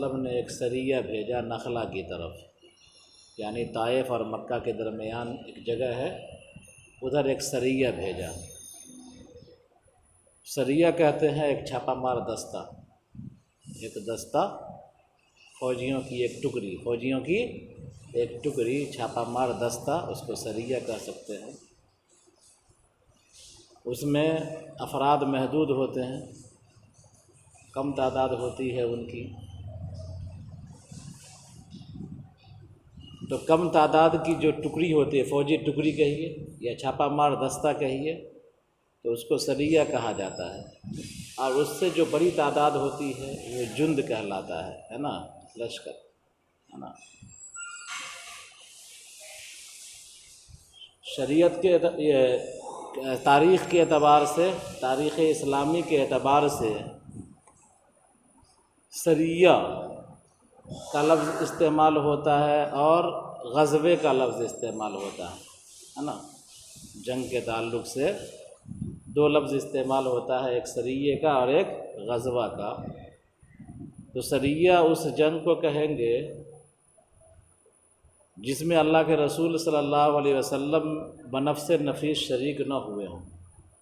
وسلم نے ایک سریہ بھیجا نخلا کی طرف، یعنی طائف اور مکہ کے درمیان ایک جگہ ہے، ادھر ایک سریہ بھیجا۔ سریہ کہتے ہیں ایک چھاپا مار دستہ، ایک دستہ فوجیوں کی ایک ٹکڑی، فوجیوں کی ایک ٹکڑی، چھاپا مار دستہ، اس کو سریہ کہہ سکتے ہیں۔ اس میں افراد محدود ہوتے ہیں، کم تعداد ہوتی ہے ان کی، تو کم تعداد کی جو ٹکڑی ہوتی ہے، فوجی ٹکڑی کہیے یا چھاپا مار دستہ کہیے، تو اس کو سریہ کہا جاتا ہے۔ اور اس سے جو بڑی تعداد ہوتی ہے وہ جند کہلاتا ہے نا، لشکر ہے نا۔ شریعت کے تاریخ کے اعتبار سے، تاریخ اسلامی کے اعتبار سے سریہ کا لفظ استعمال ہوتا ہے اور غزوے کا لفظ استعمال ہوتا ہے نا۔ جنگ کے تعلق سے دو لفظ استعمال ہوتا ہے، ایک سریہ کا اور ایک غزوہ کا۔ تو سریہ اس جنگ کو کہیں گے جس میں اللہ کے رسول صلی اللہ علیہ وسلم بنفس نفیس شریک نہ ہوئے ہوں۔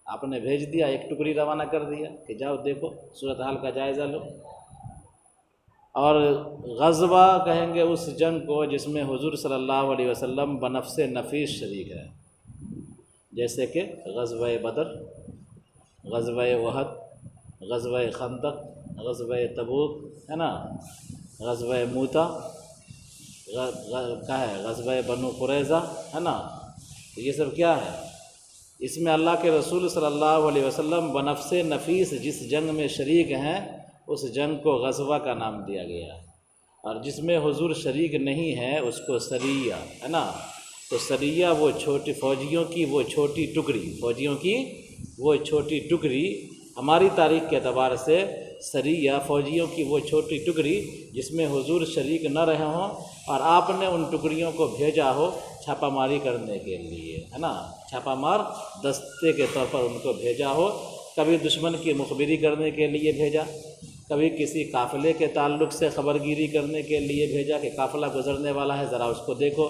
آپ نے بھیج دیا، ایک ٹکڑی روانہ کر دیا کہ جاؤ دیکھو، صورتحال کا جائزہ لو۔ اور غزوہ کہیں گے اس جنگ کو جس میں حضور صلی اللہ علیہ وسلم بنفس نفیس شریک ہے، جیسے کہ غزوہ بدر، غزوہ احد، غزوہ خندق، غزوہ تبوک ہے نا، غزوہ موتا، کیا ہے غزوہ بنو قریظہ ہے نا۔ تو یہ سب کیا ہے؟ اس میں اللہ کے رسول صلی اللہ علیہ وسلم بنفس نفیس جس جنگ میں شریک ہیں اس جنگ کو غزوہ کا نام دیا گیا، اور جس میں حضور شریک نہیں ہے اس کو سریہ ہے نا۔ تو سریہ وہ چھوٹی فوجیوں کی وہ چھوٹی ٹکڑی، فوجیوں کی وہ چھوٹی ٹکڑی، ہماری تاریخ کے اعتبار سے سریہ فوجیوں کی وہ چھوٹی ٹکڑی جس میں حضور شریک نہ رہے ہوں اور آپ نے ان ٹکڑیوں کو بھیجا ہو چھاپا ماری کرنے کے لیے ہے نا، چھاپا مار دستے کے طور پر ان کو بھیجا ہو، کبھی دشمن کی مخبری کرنے کے لیے بھیجا، کبھی کسی قافلے کے تعلق سے خبرگیری کرنے کے لیے بھیجا کہ قافلہ گزرنے والا ہے، ذرا اس کو دیکھو،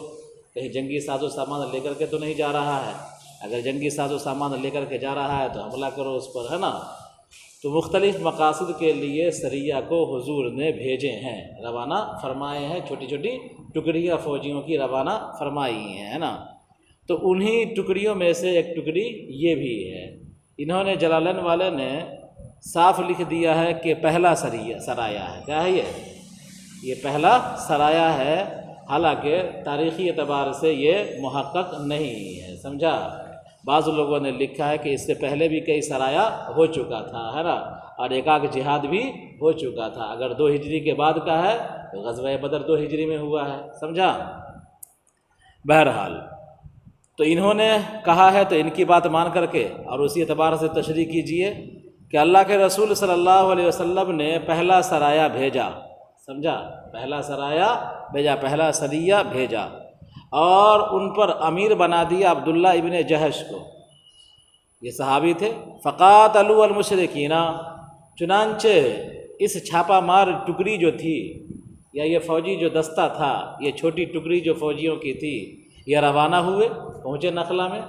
کہیں جنگی ساز و سامان لے کر کے تو نہیں جا رہا ہے، اگر جنگی ساز و سامان لے کر کے جا رہا ہے تو حملہ کرو اس پر ہے نا۔ تو مختلف مقاصد کے لیے سریہ کو حضور نے بھیجے ہیں، روانہ فرمائے ہیں، چھوٹی چھوٹی ٹکڑیاں فوجیوں کی روانہ فرمائی ہیں ہے نا۔ تو انہی ٹکڑیوں میں سے ایک ٹکڑی یہ بھی ہے۔ انہوں نے جلالین والے نے صاف لکھ دیا ہے کہ پہلا سرایہ ہے، کیا ہے یہ پہلا سرایہ ہے، حالانکہ تاریخی اعتبار سے یہ محقق نہیں ہے، سمجھا۔ بعض لوگوں نے لکھا ہے کہ اس سے پہلے بھی کئی سرایہ ہو چکا تھا ہے نا، اور ایک آدھ جہاد بھی ہو چکا تھا۔ اگر 2 ہجری کے بعد کا ہے تو غزوہ بدر 2 ہجری میں ہوا ہے، سمجھا۔ بہرحال تو انہوں نے کہا ہے تو ان کی بات مان کر کے اور اسی اعتبار سے تشریح کیجئے کہ اللہ کے رسول صلی اللہ علیہ وسلم نے پہلا سرایہ بھیجا، سمجھا، پہلا سرایہ بھیجا، پہلا سریہ بھیجا، اور ان پر امیر بنا دیا عبداللہ ابن جہش کو، یہ صحابی تھے۔ فقاتلوا المشرکین، چنانچہ اس چھاپا مار ٹکڑی جو تھی یا یہ فوجی جو دستہ تھا، یہ چھوٹی ٹکڑی جو فوجیوں کی تھی، یہ روانہ ہوئے، پہنچے نخلا میں۔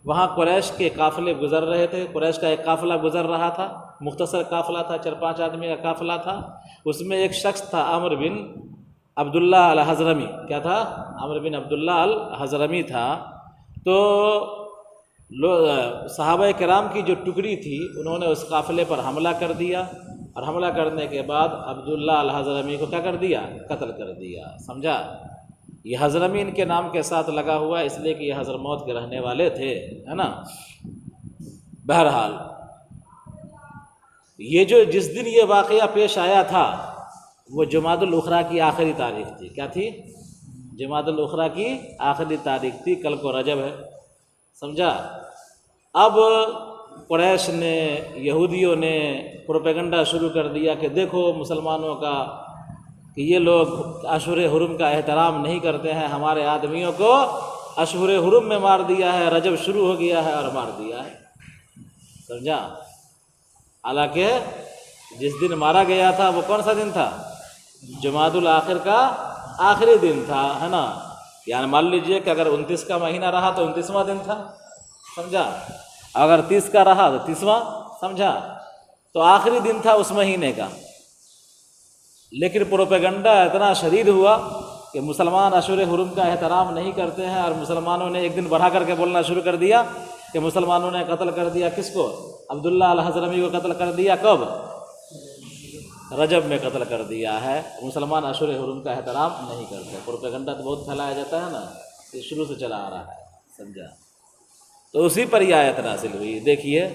وہاں قریش کے قافلے گزر رہے تھے، قریش کا ایک قافلہ گزر رہا تھا، مختصر قافلہ تھا، 4-5 آدمی کا قافلہ تھا۔ اس میں ایک شخص تھا عمرو بن عبداللہ الحضرمی، کیا تھا؟ عمرو بن عبداللہ الحضرمی تھا۔ تو صحابہ کرام کی جو ٹکڑی تھی انہوں نے اس قافلے پر حملہ کر دیا، اور حملہ کرنے کے بعد عبداللہ الحضرمی کو کیا کر دیا؟ قتل کر دیا، سمجھا۔ یہ حضرمی ان کے نام کے ساتھ لگا ہوا ہے اس لیے کہ یہ حضرموت کے رہنے والے تھے ہے نا۔ بہرحال یہ جو جس دن یہ واقعہ پیش آیا تھا وہ جمادی الاخری کی آخری تاریخ تھی، کیا تھی؟ جمادی الاخری کی آخری تاریخ تھی، کل کو رجب ہے، سمجھا۔ اب قریش نے، یہودیوں نے پروپیگنڈا شروع کر دیا کہ دیکھو مسلمانوں کا کہ یہ لوگ اشہر حرم کا احترام نہیں کرتے ہیں، ہمارے آدمیوں کو اشہر حرم میں مار دیا ہے، رجب شروع ہو گیا ہے اور مار دیا ہے، سمجھا۔ حالانکہ جس دن مارا گیا تھا وہ کون سا دن تھا؟ جمادی الاخر کا آخری دن تھا، ہے نا، یعنی مان لیجئے کہ اگر 29 کا مہینہ رہا تو 29واں دن تھا، سمجھا، اگر 30 کا رہا تو 30واں، سمجھا، تو آخری دن تھا اس مہینے کا۔ لیکن پروپیگنڈا اتنا شدید ہوا کہ مسلمان اشہر حرم کا احترام نہیں کرتے ہیں، اور مسلمانوں نے ایک دن بڑھا کر کے بولنا شروع کر دیا کہ مسلمانوں نے قتل کر دیا کس کو؟ عبداللہ الحضرمی کو قتل کر دیا، کب؟ رجب میں قتل کر دیا ہے۔ مسلمان اشہر حرم کا احترام نہیں کرتے۔ پروپیگنڈا تو بہت پھیلایا جاتا ہے نا، یہ شروع سے چلا آ رہا ہے، سمجھا، تو اسی پر یہ آیت نازل ہوئی۔ دیکھیے،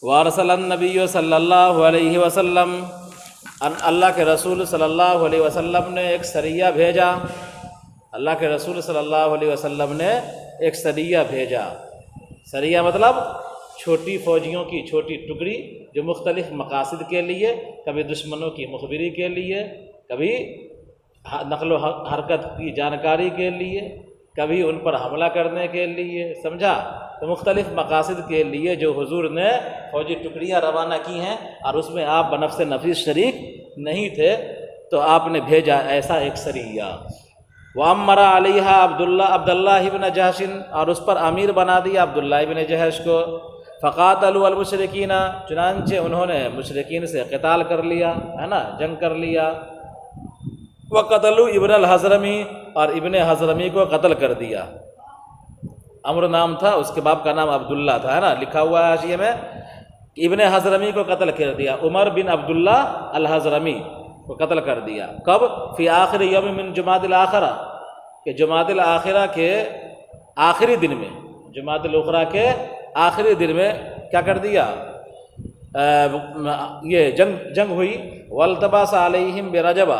وارسل النبی صلی اللہ علیہ وسلم، اللہ کے رسول صلی اللہ علیہ وسلم نے ایک سریہ بھیجا، اللہ کے رسول صلی اللہ علیہ وسلم نے ایک سریہ بھیجا۔ سریہ مطلب چھوٹی فوجیوں کی چھوٹی ٹکڑی جو مختلف مقاصد کے لیے، کبھی دشمنوں کی مخبری کے لیے، کبھی نقل و حرکت کی جانکاری کے لیے، کبھی ان پر حملہ کرنے کے لیے، سمجھا، تو مختلف مقاصد کے لیے جو حضور نے فوجی ٹکڑیاں روانہ کی ہیں، اور اس میں آپ بنفس نفیس شریک نہیں تھے، تو آپ نے بھیجا ایسا ایک سریہ۔ وَأَمَّرَ عَلَيْهَا عبداللہ ابن جحش، اور اس پر امیر بنا دیا عبداللہ ابن جحش کو۔ فَقَاتَلُوا الْمُشْرِكِينَ، چنانچہ انہوں نے مشرکین سے قتال کر لیا، ہے نا، جنگ کر لیا۔ وَقَتَلُوا ابن الحضرمی، اور ابن حضرمی کو قتل کر دیا۔ عمرو نام تھا، اس کے باپ کا نام عبداللہ تھا، ہے نا، لکھا ہوا ہے حاشیے میں، ابن حضرمی کو قتل کر دیا۔ عمر بن عبداللہ الحضرمی کو قتل کر دیا۔ کب؟ فی آخر یوم من جمادی الاخرہ، کہ جمادی الاخرہ کے آخری دن میں، جمادی الاخرہ کے آخری دن میں کیا کر دیا؟ یہ جنگ ہوئی۔ والتباس علیہم برجب،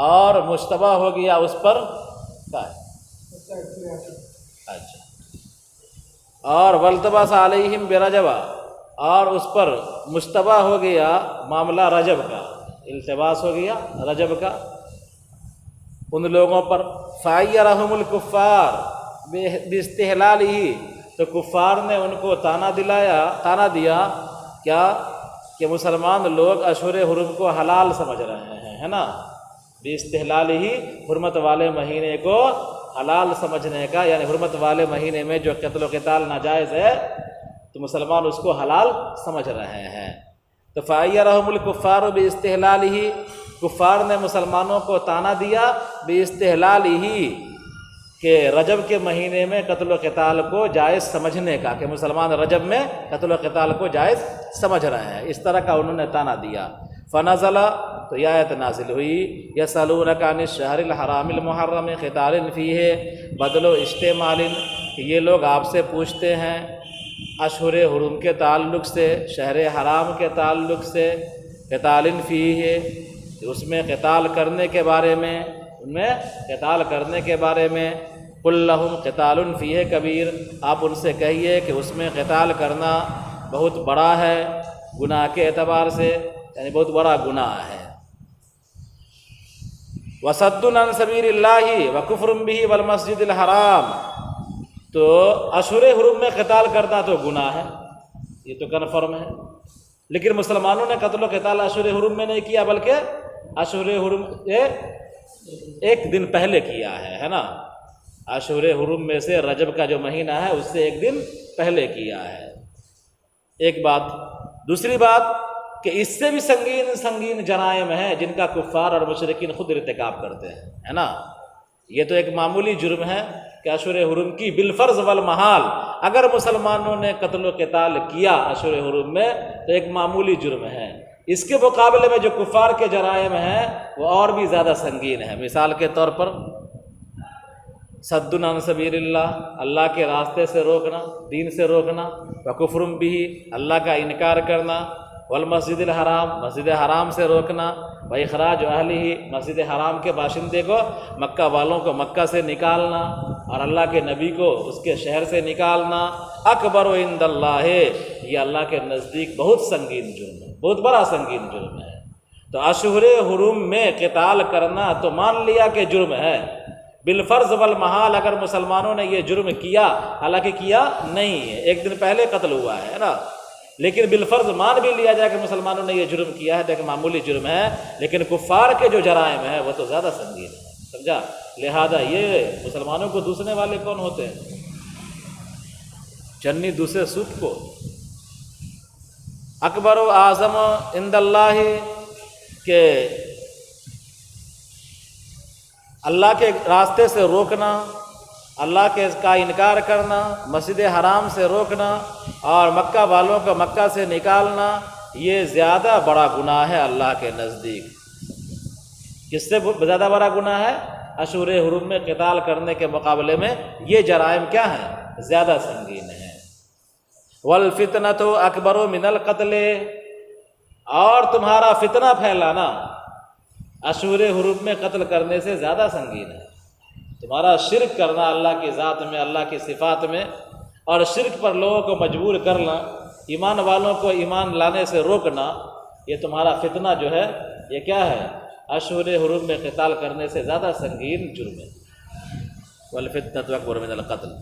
اور مشتبہ ہو گیا اس پر، اچھا، اور والتباس علیہم برجب، اور اس پر مشتبہ ہو گیا معاملہ رجب کا، التباس ہو گیا رجب کا ان لوگوں پر۔ فَعَيَّرَهُمُ الْكُفَّارُ بِاسْتِحْلَالِهِ، تو کفار نے ان کو تانا دیا کیا؟ کہ مسلمان لوگ اشہر حرم کو حلال سمجھ رہے ہیں، ہے نا، بِاسْتِحْلَالِهِ، حرمت والے مہینے کو حلال سمجھنے کا، یعنی حرمت والے مہینے میں جو قتل و قتال ناجائز ہے تو مسلمان اس کو حلال سمجھ رہے ہیں۔ تو فَعَيَّرَهُمُ الْكُفَّارُ بِاسْتِحْلَالِهِ، کفار نے مسلمانوں کو تانا دیا بِاسْتِحْلَالِهِ، کہ رجب کے مہینے میں قتل و قتال کو جائز سمجھنے کا، کہ مسلمان رجب میں قتل و قتال کو جائز سمجھ رہے ہیں، اس طرح کا انہوں نے تانا دیا۔ فنزل، تو یہ آیت نازل ہوئی، یسألونک عن الشہر الحرام المحرم قتال فیہ بدل و اشتمال، کہ یہ لوگ آپ سے پوچھتے ہیں اشہر حرم کے تعلق سے، شہر حرام کے تعلق سے، قتال فیہ، اس میں قتال کرنے کے بارے میں، ان میں قتال کرنے کے بارے میں۔ قل لہم قتال فیہ کبیر، آپ ان سے کہیے کہ اس میں قتال کرنا بہت بڑا ہے، گناہ کے اعتبار سے، یعنی بہت بڑا گناہ ہے۔ وصد عن سبیل اللہ وکفر بہ والمسجد الحرام، تو اشہر حرم میں قتال کرنا تو گناہ ہے، یہ تو کنفرم ہے، لیکن مسلمانوں نے قتل و قتال اشہر حرم میں نہیں کیا، بلکہ اشہر حرم ایک دن پہلے کیا ہے نا، اشہر حرم میں سے رجب کا جو مہینہ ہے اس سے ایک دن پہلے کیا ہے، ایک بات۔ دوسری بات کہ اس سے بھی سنگین جرائم ہیں جن کا کفار اور مشرکین خود ارتکاب کرتے ہیں، ہے نا، یہ تو ایک معمولی جرم ہے کہ اشہر حرم کی بالفرض والمحال اگر مسلمانوں نے قتل و قتال کیا اشہر حرم میں تو ایک معمولی جرم ہے، اس کے مقابلے میں جو کفار کے جرائم ہیں وہ اور بھی زیادہ سنگین ہیں۔ مثال کے طور پر صد عن سبیل اللہ، اللہ کے راستے سے روکنا، دین سے روکنا، وکفر بہ، اللہ کا انکار کرنا، والمسجد الحرام، مسجد حرام سے روکنا، واخراج اہلہ، مسجد حرام کے باشندے کو، مکہ والوں کو مکہ سے نکالنا، اور اللہ کے نبی کو اس کے شہر سے نکالنا، اکبر عند اللہ، یہ اللہ کے نزدیک بہت سنگین جرم ہے، بہت بڑا سنگین جرم ہے۔ تو اشہر حرم میں قتال کرنا تو مان لیا کہ جرم ہے، بالفرض والمحال اگر مسلمانوں نے یہ جرم کیا، حالانکہ کیا نہیں ہے، ایک دن پہلے قتل ہوا ہے نا، لیکن بالفرض مان بھی لیا جائے کہ مسلمانوں نے یہ جرم کیا ہے، دیکھ معمولی جرم ہے، لیکن کفار کے جو جرائم ہیں وہ تو زیادہ سنگین ہے، سمجھا؟ لہذا یہ مسلمانوں کو دوسرے والے کون ہوتے ہیں؟ چنی دوسرے سوت کو۔ اکبر و اعظم عند اللہ، کہ اللہ کے راستے سے روکنا، اللہ کے کا انکار کرنا، مسجد حرام سے روکنا اور مکہ والوں کو مکہ سے نکالنا، یہ زیادہ بڑا گناہ ہے اللہ کے نزدیک۔ کس سے زیادہ بڑا گناہ ہے؟ اشہر حرم میں قتال کرنے کے مقابلے میں یہ جرائم کیا ہیں؟ زیادہ سنگین ہیں۔ والفتنۃ اکبر من القتل، اور تمہارا فتنہ پھیلانا اشہر حرم میں قتل کرنے سے زیادہ سنگین ہے۔ تمہارا شرک کرنا اللہ کی ذات میں، اللہ کی صفات میں، اور شرک پر لوگوں کو مجبور کرنا، ایمان والوں کو ایمان لانے سے روکنا، یہ تمہارا فتنہ جو ہے یہ کیا ہے؟ اشہر حرم میں قتال کرنے سے زیادہ سنگین جرم ہے۔ والفتنۃ اکبر من القتل۔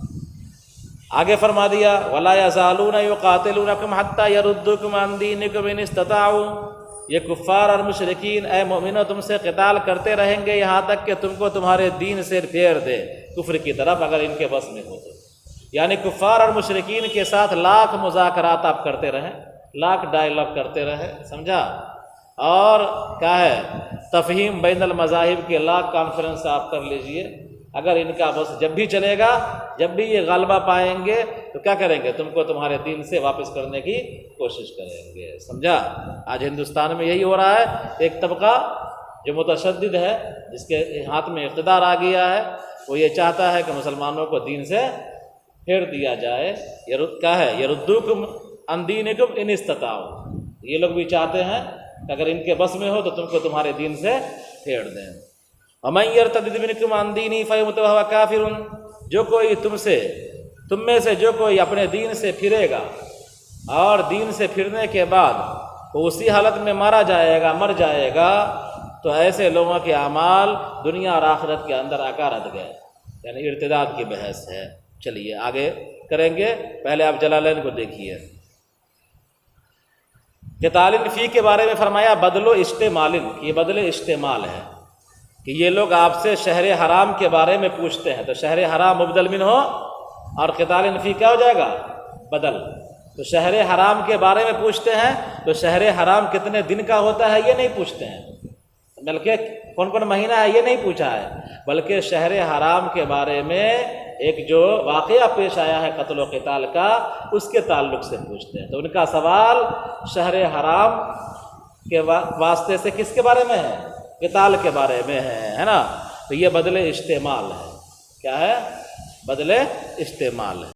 آگے فرما دیا وَلَا يَزَالُونَ يُقَاتِلُونَكُمْ حَتَّى يَرُدُّوكُمْ عَنْ دِينِكُمْ إِنِ اسْتَطَاعُوا، یہ کفار اور مشرکین اے مومنو تم سے قتال کرتے رہیں گے یہاں تک کہ تم کو تمہارے دین سے پھیر دے کفر کی طرف، اگر ان کے بس میں ہو تو۔ یعنی کفار اور مشرکین کے ساتھ لاکھ مذاکرات آپ کرتے رہیں، لاکھ ڈائلاگ کرتے رہیں، سمجھا؟ اور کیا ہے، تفہیم بین المذاہب کے لاکھ کانفرنس آپ کر لیجئے، اگر ان کا بس جب بھی چلے گا، جب بھی یہ غلبہ پائیں گے تو کیا کریں گے؟ تم کو تمہارے دین سے واپس کرنے کی کوشش کریں گے، سمجھا؟ آج ہندوستان میں یہی ہو رہا ہے، ایک طبقہ جو متشدد ہے، جس کے ہاتھ میں اقتدار آ گیا ہے، وہ یہ چاہتا ہے کہ مسلمانوں کو دین سے پھیر دیا جائے۔ کیا ہے؟ یردوکم عن دینکم ان استطاعوا، یہ لوگ بھی چاہتے ہیں کہ اگر ان کے بس میں ہو تو تم کو تمہارے دین سے پھیر دیں۔ وَمَن يَرْتَدِدْ مِنْكُمْ عَنْ دِينِهِ فَيَمُتْ وَهُوَ كَافِرٌ، جو کوئی تم میں سے جو کوئی اپنے دین سے پھرے گا اور دین سے پھرنے کے بعد وہ اسی حالت میں مر جائے گا تو ایسے لوگوں کے اعمال دنیا اور آخرت کے اندر اکارت گئے، یعنی ارتداد کی بحث ہے۔ چلیے آگے کریں گے، پہلے آپ جلالین کو دیکھیے۔ قتال فی کے بارے میں فرمایا بدل و اشتمال، یہ بدل اشتمال ہے کہ یہ لوگ آپ سے شہر حرام کے بارے میں پوچھتے ہیں، تو شہر حرام مبدل من ہو اور قتال فی کیا ہو جائے گا؟ بدل۔ تو شہر حرام کے بارے میں پوچھتے ہیں تو شہر حرام کتنے دن کا ہوتا ہے یہ نہیں پوچھتے ہیں، بلکہ کون کون مہینہ ہے یہ نہیں پوچھا ہے، بلکہ شہر حرام کے بارے میں ایک جو واقعہ پیش آیا ہے قتل و قتال کا، اس کے تعلق سے پوچھتے ہیں۔ تو ان کا سوال شہر حرام کے واسطے سے کس کے بارے میں ہے؟ قتال کے بارے میں ہے نا؟ تو یہ بدل استعمال ہے، کیا ہے؟ بدل استعمال ہے۔